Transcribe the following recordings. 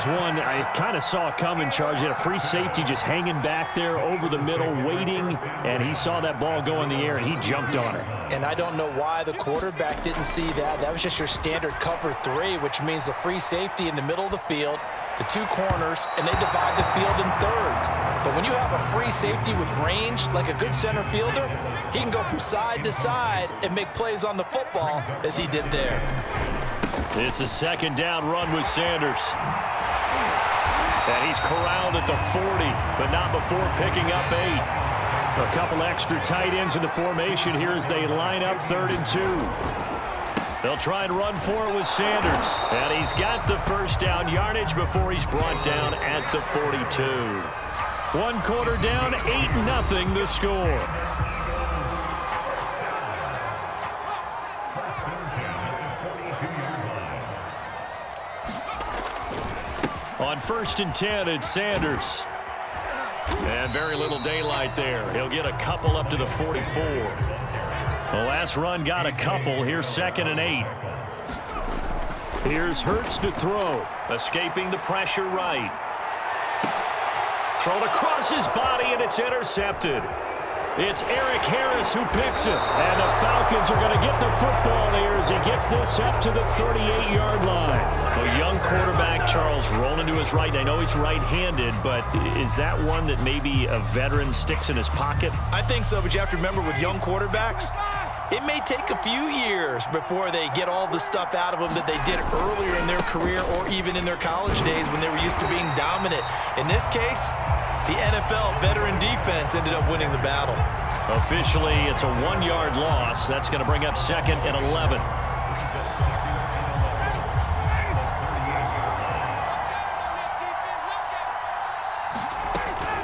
was one I kind of saw coming, Charge. He had a free safety just hanging back there over the middle, waiting, and he saw that ball go in the air, and he jumped on it. And I don't know why the quarterback didn't see that. That was just your standard cover 3, which means the free safety in the middle of the field, the 2 corners, and they divide the field in thirds. But when you have a free safety with range, like a good center fielder, he can go from side to side and make plays on the football as he did there. It's a second down run with Sanders. And he's corralled at the 40, but not before picking up 8. A couple extra tight ends in the formation here as they line up 3rd and 2. They'll try and run for it with Sanders. And he's got the first down yardage before he's brought down at the 42. 1 quarter down, 8-0 the score. On 1st and 10, it's Sanders. And very little daylight there. He'll get a couple up to the 44. The last run got a couple. Here's 2nd and 8. Here's Hurts to throw. Escaping the pressure right. Thrown across his body, and it's intercepted. It's Eric Harris who picks it. And the Falcons are going to get the football there as he gets this up to the 38-yard line. A young quarterback, Charles, rolling to his right. I know he's right-handed, but is that one that maybe a veteran sticks in his pocket? I think so, but you have to remember with young quarterbacks, it may take a few years before they get all the stuff out of them that they did earlier in their career or even in their college days when they were used to being dominant. In this case, the NFL veteran defense ended up winning the battle. Officially, it's a 1-yard loss. That's going to bring up 2nd and 11.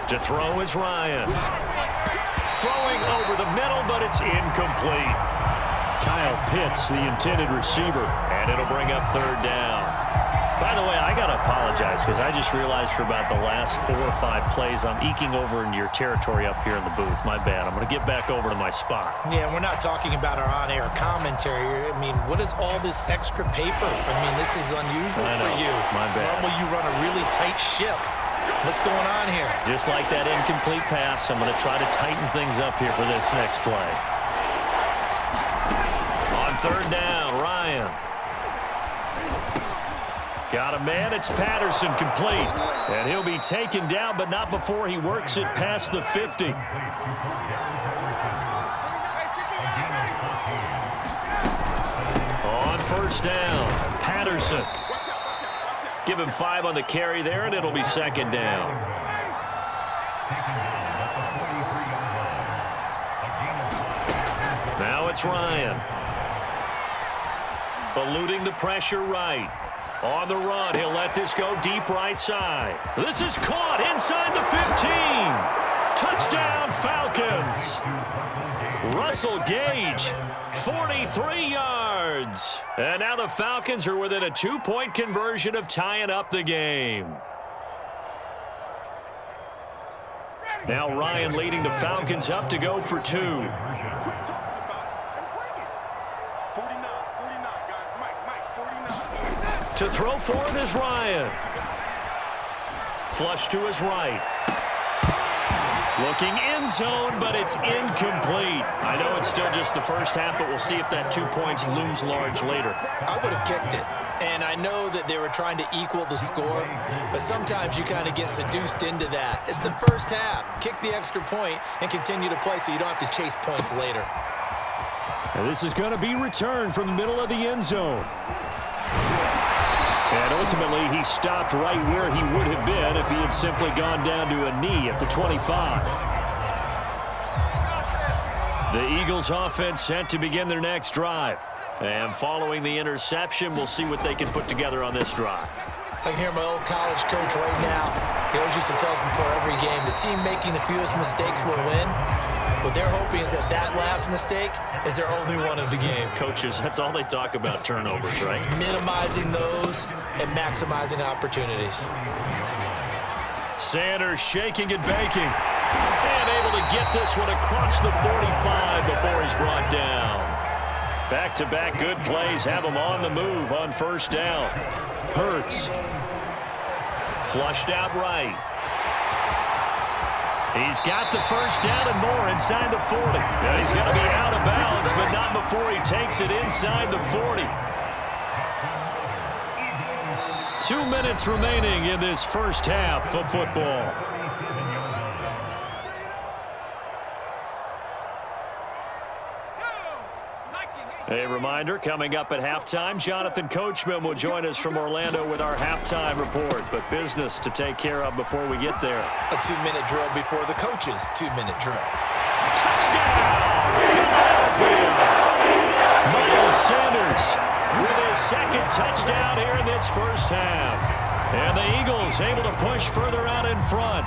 To throw is Ryan. Throwing over the middle, but it's incomplete. Kyle Pitts, the intended receiver, and it'll bring up 3rd down. By the way, I got to apologize because I just realized for about the last 4 or 5 plays, I'm eking over into your territory up here in the booth. My bad. I'm going to get back over to my spot. Yeah, we're not talking about our on-air commentary. I mean, what is all this extra paper? I mean, this is unusual for you. My bad. Normally you run a really tight ship. What's going on here? Just like that incomplete pass, I'm going to try to tighten things up here for this next play. On 3rd down, Ryan. Got a man, it's Patterson, complete. And he'll be taken down, but not before he works it past the 50. On 1st down, Patterson. Give him 5 on the carry there, and it'll be 2nd down. Now it's Ryan. Eluding the pressure right. On the run, he'll let this go deep right side. This is caught inside the 15. Touchdown, Falcons. Russell Gage, 43 yards. And now the Falcons are within a 2-point conversion of tying up the game. Now Ryan leading the Falcons up to go for 2. To throw for it is Ryan. Flush to his right. Looking end zone, but it's incomplete. I know it's still just the first half, but we'll see if that 2 points looms large later. I would have kicked it. And I know that they were trying to equal the score, but sometimes you kind of get seduced into that. It's the first half. Kick the extra point and continue to play so you don't have to chase points later. And this is going to be returned from the middle of the end zone. And ultimately, he stopped right where he would have been if he had simply gone down to a knee at the 25. The Eagles offense set to begin their next drive. And following the interception, we'll see what they can put together on this drive. I can hear my old college coach right now. He always used to tell us before every game, the team making the fewest mistakes will win. What they're hoping is that that last mistake is their only one of the game. Coaches, that's all they talk about, turnovers, right? Minimizing those and maximizing opportunities. Sanders shaking and baking. And able to get this one across the 45 before he's brought down. Back-to-back good plays have him on the move on 1st down. Hurts. Flushed out right. He's got the first down and more inside the 40. And he's going to be out of bounds, but not before he takes it inside the 40. 2 minutes remaining in this first half of football. A reminder, coming up at halftime, Jonathan Coachman will join us from Orlando with our halftime report. But business to take care of before we get there. A 2-minute drill before the coach's 2-minute drill. Touchdown! Philadelphia! Miles Sanders with his second touchdown here in this first half. And the Eagles able to push further out in front.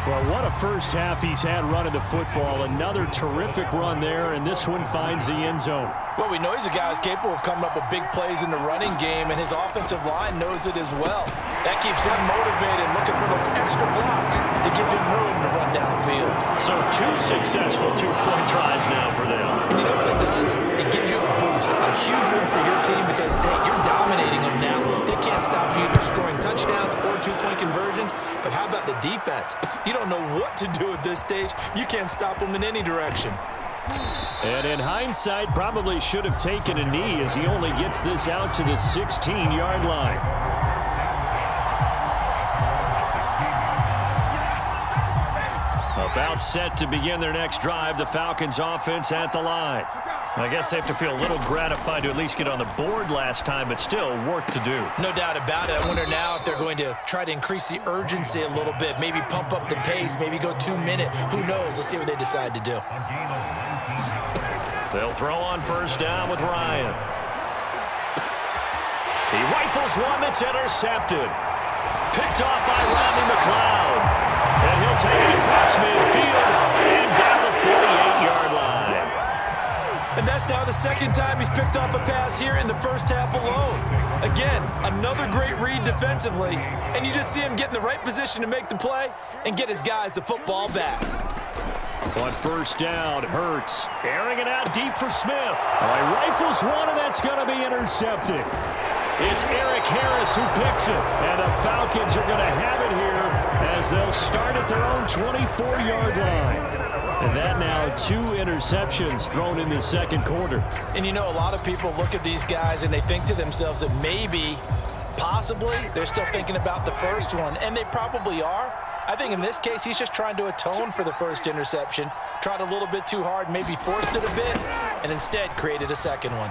Well, what a first half he's had running the football. Another terrific run there, and this one finds the end zone. Well, we know he's a guy who's capable of coming up with big plays in the running game, and his offensive line knows it as well. That keeps him motivated, looking for those extra blocks to give him room to run downfield. So 2 successful 2-point tries now for them. And you know what it does? It gives you a boost, a huge one for your team because, hey, you're dominating them now. They can't stop you either scoring touchdowns or 2-point conversions. But how about the defense? You don't know what to do at this stage. You can't stop them in any direction. And in hindsight, probably should have taken a knee as he only gets this out to the 16-yard line. About set to begin their next drive, the Falcons offense at the line. I guess they have to feel a little gratified to at least get on the board last time, but still work to do. No doubt about it. I wonder now if they're going to try to increase the urgency a little bit, maybe pump up the pace, maybe go 2-minute. Who knows? Let's see what they decide to do. They'll throw on first down with Ryan. He rifles one that's intercepted. Picked off by Rodney McLeod. And he'll take it across midfield and down the 48-yard line. And that's now the second time he's picked off a pass here in the first half alone. Again, another great read defensively. And you just see him get in the right position to make the play and get his guys the football back. On first down, Hurts airing it out deep for Smith. All right, rifles one, and that's going to be intercepted. It's Eric Harris who picks it. And the Falcons are going to have it here as they'll start at their own 24-yard line. And that now 2 interceptions thrown in the second quarter. And you know, a lot of people look at these guys and they think to themselves that maybe, possibly, they're still thinking about the first one. And they probably are. I think in this case, he's just trying to atone for the first interception. Tried a little bit too hard, maybe forced it a bit, and instead created a second one.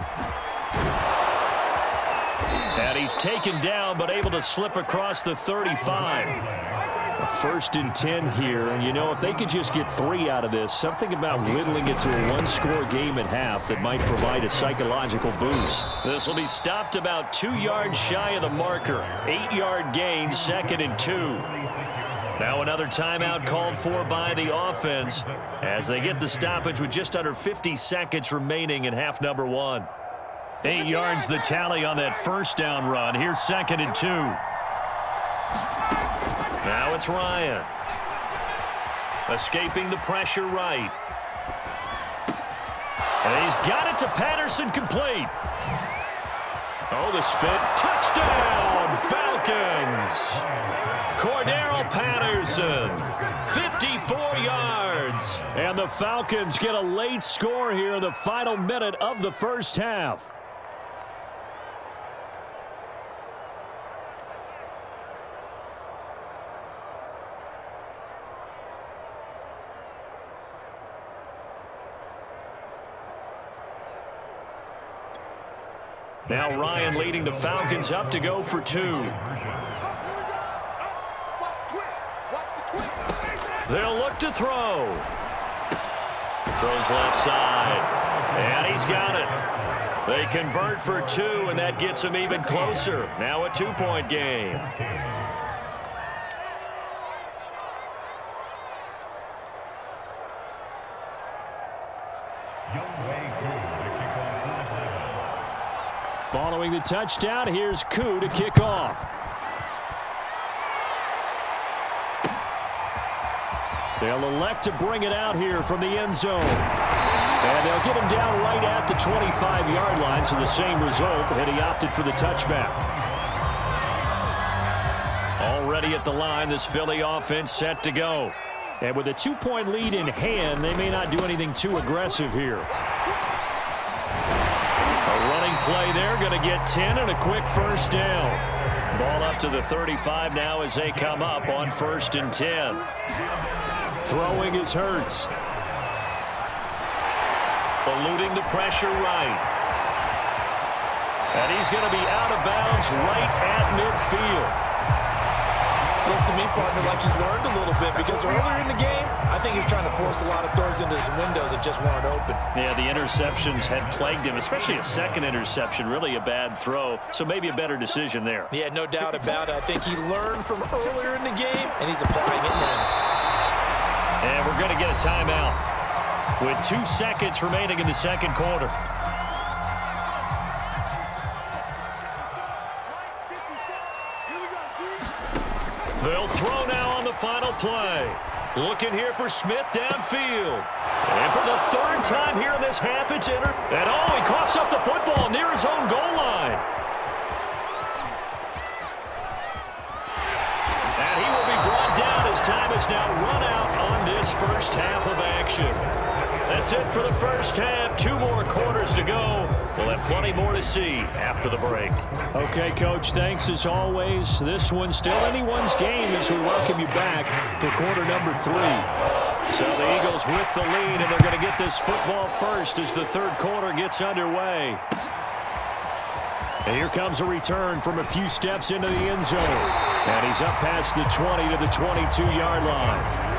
And he's taken down, but able to slip across the 35. A 1st and 10 here, and you know, if they could just get 3 out of this, something about whittling it to a 1-score game at half that might provide a psychological boost. This will be stopped about 2 yards shy of the marker. 8-yard gain, 2nd and 2. Now another timeout called for by the offense as they get the stoppage with just under 50 seconds remaining in half number 1. 8 yards the tally on that first down run. Here's 2nd and 2. Now it's Ryan. Escaping the pressure right. And he's got it to Patterson, complete. Oh, the spin. Touchdown, Falcons. Cordero Patterson, 54 yards. And the Falcons get a late score here in the final minute of the first half. Now Ryan leading the Falcons up to go for 2. They'll look to throw. Throws left side. And he's got it. They convert for 2, and that gets them even closer. Now a 2-point game. Following the touchdown, here's Koo to kick off. They'll elect to bring it out here from the end zone. And they'll get him down right at the 25-yard line, so the same result, and he opted for the touchback. Already at the line, this Philly offense set to go. And with a 2-point lead in hand, they may not do anything too aggressive here. A running play there, going to get 10 and a quick first down. Ball up to the 35 now as they come up on 1st and 10. Throwing is Hurts. Eluding the pressure right. And he's going to be out of bounds right at midfield. Looks to me, partner, like he's learned a little bit because earlier in the game, I think he was trying to force a lot of throws into his windows that just weren't open. Yeah, the interceptions had plagued him, especially a second interception, really a bad throw. So maybe a better decision there. Yeah, no doubt about it. I think he learned from earlier in the game, and he's applying it now. And we're going to get a timeout with 2 seconds remaining in the second quarter. They'll throw now on the final play. Looking here for Smith downfield. And for the 3rd time here in this half, it's entered. And oh, he coughs up the football near his own goal line. And he will be brought down as time is now run out on this first half of action. That's it for the first half. 2 more quarters to go. We'll have plenty more to see after the break. Okay, Coach, thanks as always. This one's still anyone's game as we welcome you back to quarter number 3. So the Eagles with the lead, and they're going to get this football first as the 3rd quarter gets underway. And here comes a return from a few steps into the end zone. And he's up past the 20 to the 22-yard line.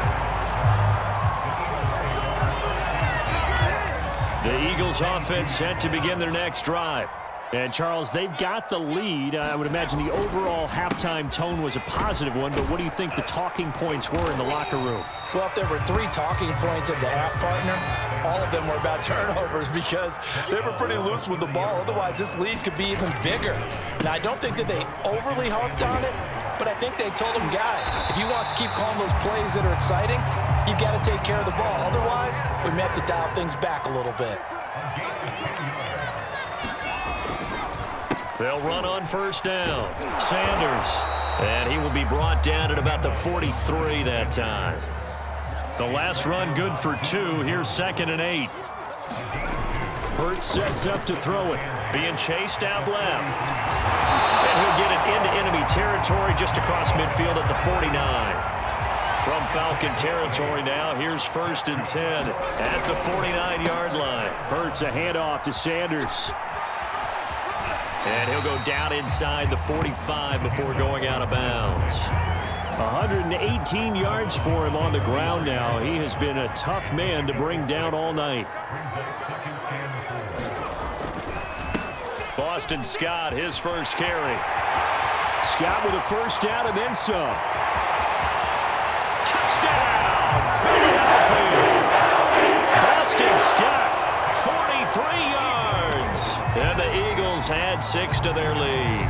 The Eagles offense set to begin their next drive. And, Charles, they've got the lead. I would imagine the overall halftime tone was a positive one, but what do you think the talking points were in the locker room? Well, if there were 3 talking points at the half, partner, all of them were about turnovers because they were pretty loose with the ball. Otherwise, this lead could be even bigger. Now, I don't think that they overly harped on it, but I think they told them, guys, if you want to keep calling those plays that are exciting, you've got to take care of the ball. Otherwise, we may have to dial things back a little bit. They'll run on first down. Sanders. And he will be brought down at about the 43 that time. The last run good for 2. Here's 2nd and 8. Hurts sets up to throw it. Being chased out left. And he'll get it into enemy territory just across midfield at the 49. From Falcon territory now, here's 1st and 10 at the 49-yard line. Hurts a handoff to Sanders. And he'll go down inside the 45 before going out of bounds. 118 yards for him on the ground now. He has been a tough man to bring down all night. Boston Scott, his first carry. Scott with a first down and then some. Touchdown! Philadelphia! Boston Scott, 43 yards. And the Eagles had 6 to their lead.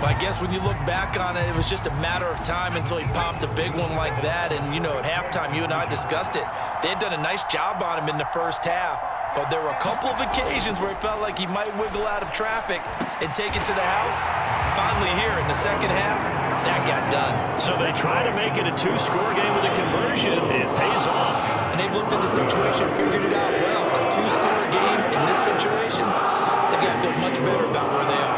Well, I guess when you look back on it, it was just a matter of time until he popped a big one like that. And, you know, at halftime, you and I discussed it. They had done a nice job on him in the first half. But there were a couple of occasions where it felt like he might wiggle out of traffic and take it to the house. Finally here in the second half, that got done. So they try to make it a 2-score game with a conversion. It pays off. And they've looked at the situation, figured it out well. A 2-score game in this situation, they've got to feel much better about where they are.